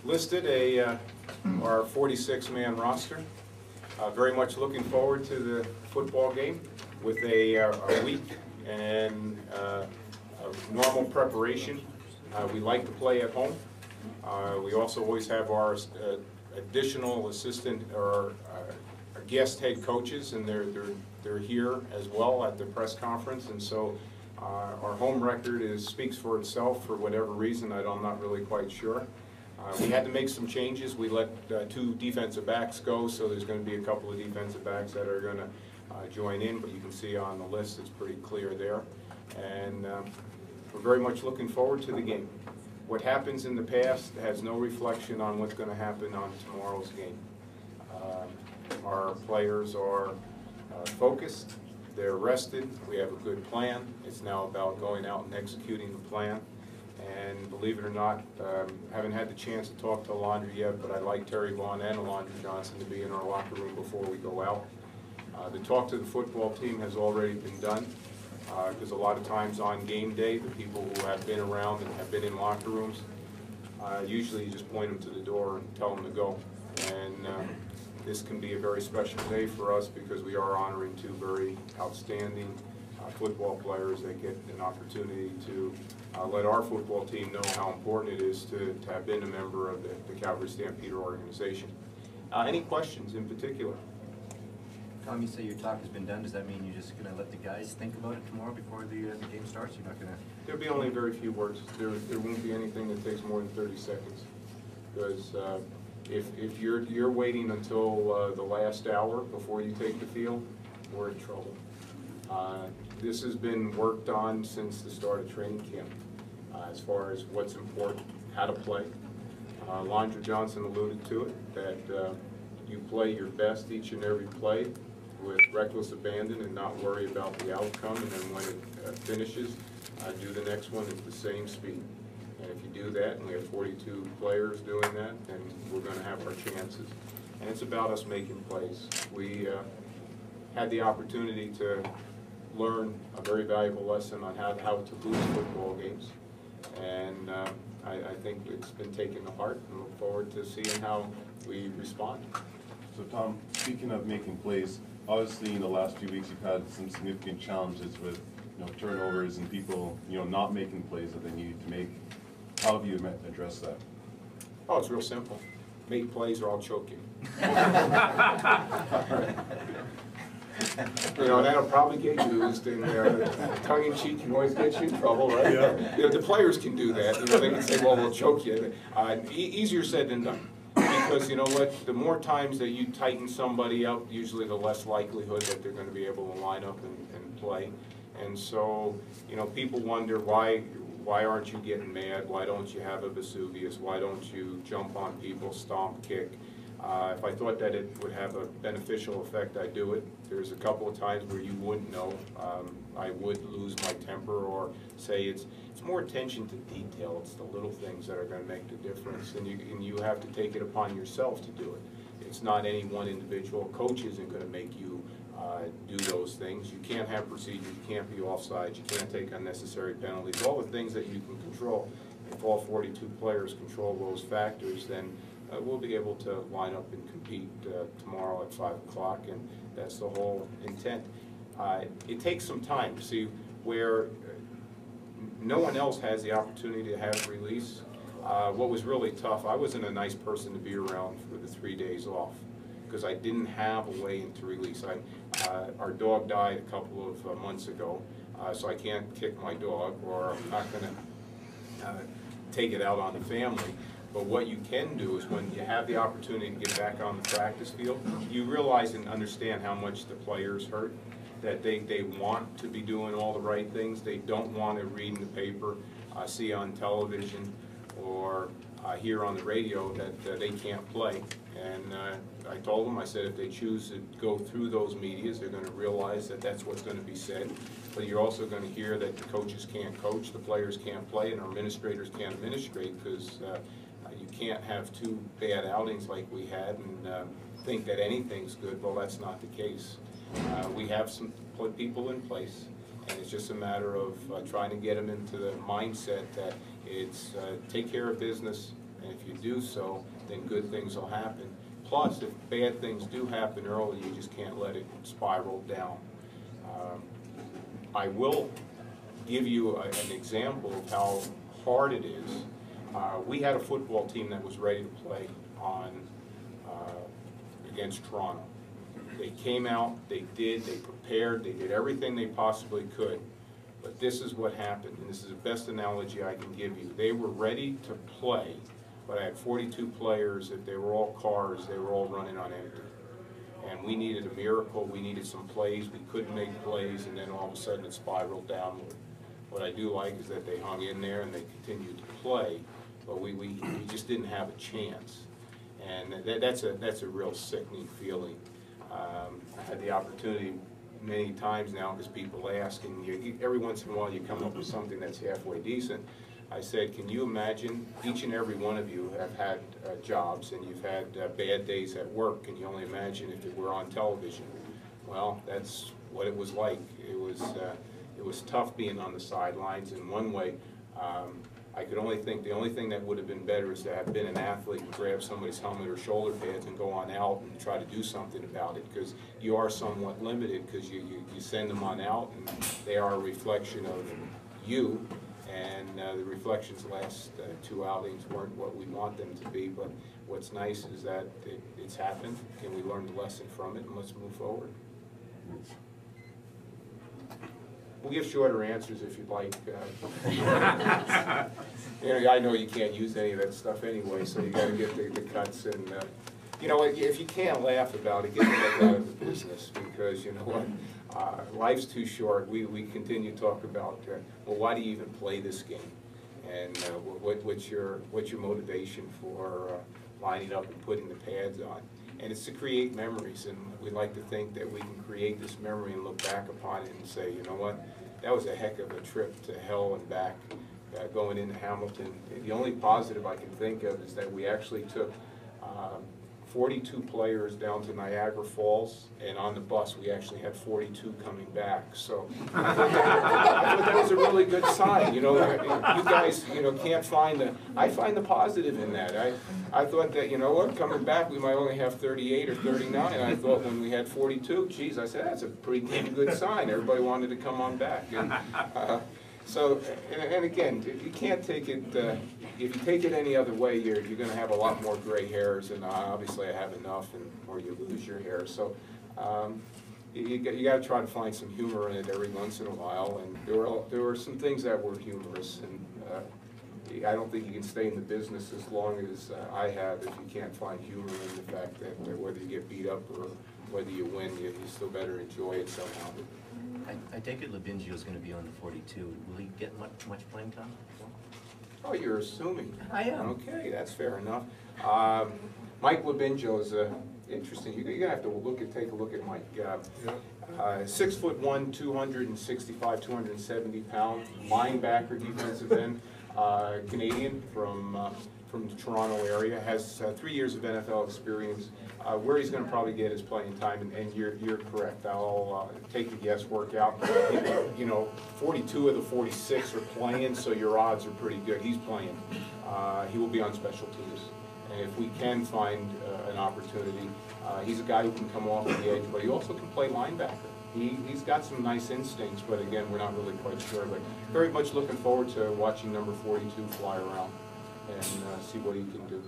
Listed our 46-man roster. Very much looking forward to the football game with a week and a normal preparation. We like to play at home. We also always have our additional assistant or our guest head coaches, and they're here as well at the press conference. And so our home record speaks for itself for whatever reason. I'm not really quite sure. We had to make some changes. We let 2 defensive backs go, so there's going to be a couple of defensive backs that are going to join in, but you can see on the list it's pretty clear there. And we're very much looking forward to the game. What happens in the past has no reflection on what's going to happen on tomorrow's game. Our players are focused, they're rested, we have a good plan. It's now about going out and executing the plan. And believe it or not, haven't had the chance to talk to Alondra yet, but I'd like Terry Vaughn and Alondra Johnson to be in our locker room before we go out. The talk to the football team has already been done, because a lot of times on game day, the people who have been around and have been in locker rooms, usually you just point them to the door and tell them to go. And this can be a very special day for us because we are honoring 2 very outstanding football players that get an opportunity to let our football team know how important it is to have been a member of the Calgary Stampeder organization. Any questions in particular? Tom, you say your talk has been done. Does that mean you're just going to let the guys think about it tomorrow before the game starts? You're not going to... There'll be only very few words. There won't be anything that takes more than 30 seconds. Because if you're waiting until the last hour before you take the field, we're in trouble. This has been worked on since the start of training camp, as far as what's important, how to play. Alondra Johnson alluded to it, that you play your best each and every play with reckless abandon and not worry about the outcome, and then when it finishes, do the next one at the same speed. And if you do that, and we have 42 players doing that, then we're going to have our chances. And it's about us making plays. We had the opportunity to learn a very valuable lesson on how to lose football games. And I think it's been taken to heart, and look forward to seeing how we respond. So Tom, speaking of making plays, obviously in the last few weeks you've had some significant challenges with turnovers and people not making plays that they need to make. How have you addressed that? Oh, it's real simple. Make plays or I'll choke you. That'll probably get used, and tongue-in-cheek can always get you in trouble, right? Yeah. The players can do that. They can say, well, we'll choke you. Easier said than done. Because you know what, the more times that you tighten somebody up, usually the less likelihood that they're going to be able to line up and play. And so, people wonder why aren't you getting mad? Why don't you have a Vesuvius? Why don't you jump on people, stomp, kick? If I thought that it would have a beneficial effect, I'd do it. There's a couple of times where you wouldn't know. I would lose my temper or say it's more attention to detail. It's the little things that are going to make the difference, and you have to take it upon yourself to do it. It's not any one individual. Coach isn't going to make you do those things. You can't have procedures. You can't be offside. You can't take unnecessary penalties. All the things that you can control. If all 42 players control those factors, then we'll be able to line up and compete tomorrow at 5 o'clock, and that's the whole intent. It takes some time to see where no one else has the opportunity to have release. What was really tough, I wasn't a nice person to be around for the 3 days off because I didn't have a way to release. Our dog died a couple of months ago, so I can't kick my dog, or I'm not going to take it out on the family. But what you can do is when you have the opportunity to get back on the practice field, you realize and understand how much the players hurt, that they want to be doing all the right things. They don't want to read in the paper, see on television, or hear on the radio that they can't play. And I told them, I said, if they choose to go through those medias, they're going to realize that that's what's going to be said. But you're also going to hear that the coaches can't coach, the players can't play, and our administrators can't administrate, because you can't have 2 bad outings like we had and think that anything's good. Well, that's not the case. We have some people in place, and it's just a matter of trying to get them into the mindset that it's take care of business And if you do so, then good things will happen. Plus, if bad things do happen early, you just can't let it spiral down. I will give you an example of how hard it is. We had a football team that was ready to play on against Toronto. They came out, they prepared, they did everything they possibly could. But this is what happened, and this is the best analogy I can give you. They were ready to play, but I had 42 players. If they were all cars, they were all running on empty. And we needed a miracle. We needed some plays. We couldn't make plays, and then all of a sudden it spiraled downward. What I do like is that they hung in there and they continued to play, but we just didn't have a chance. And that's a real sickening feeling. I had the opportunity many times now, because people ask, and every once in a while you come up with something that's halfway decent. I said, can you imagine, each and every one of you have had jobs, and you've had bad days at work. Can you only imagine if it were on television? Well, that's what it was like. It was tough being on the sidelines. In one way, I could only think the only thing that would have been better is to have been an athlete and grab somebody's helmet or shoulder pads and go on out and try to do something about it, because you are somewhat limited, because you send them on out and they are a reflection of you, and the reflections last 2 outings weren't what we want them to be, but what's nice is that it's happened. Can we learn the lesson from it, and let's move forward. We'll give shorter answers if you'd like. I know you can't use any of that stuff anyway, so you got to get the cuts. And you know what? If you can't laugh about it, get the heck out of the business, because you know what? Life's too short. We continue to talk about well, why do you even play this game? And what's your motivation for lining up and putting the pads on? And it's to create memories, and we like to think that we can create this memory and look back upon it and say, you know what, that was a heck of a trip to hell and back, going into Hamilton. The only positive I can think of is that we actually took 42 players down to Niagara Falls, and on the bus we actually had 42 coming back. So I thought that was a really good sign. You guys, can't find the. I find the positive in that. I thought that, coming back we might only have 38 or 39. And I thought when we had 42, geez, I said that's a pretty damn good sign. Everybody wanted to come on back. And, and again, you can't take it. If you take it any other way, you're going to have a lot more gray hairs, and obviously I have enough, or you lose your hair. So you got to try to find some humor in it every once in a while. And there were some things that were humorous, and I don't think you can stay in the business as long as I have if you can't find humor in the fact that whether you get beat up or whether you win, you still better enjoy it somehow. I take it Labingio is going to be on the 42. Will he get much playing time? Oh, you're assuming. I am. Okay, that's fair enough. Mike Labingio is interesting. You're gonna have to take a look at Mike. 6'1", 265, 270 pounds, linebacker, defensive end, Canadian from the Toronto area. Has 3 years of NFL experience. Where he's going to probably get his playing time, and you're correct. I'll take the guesswork out. 42 of the 46 are playing, so your odds are pretty good. He's playing. He will be on special teams, and if we can find an opportunity, he's a guy who can come off the edge, but he also can play linebacker. He's got some nice instincts, but again, we're not really quite sure. But very much looking forward to watching number 42 fly around and see what he can do.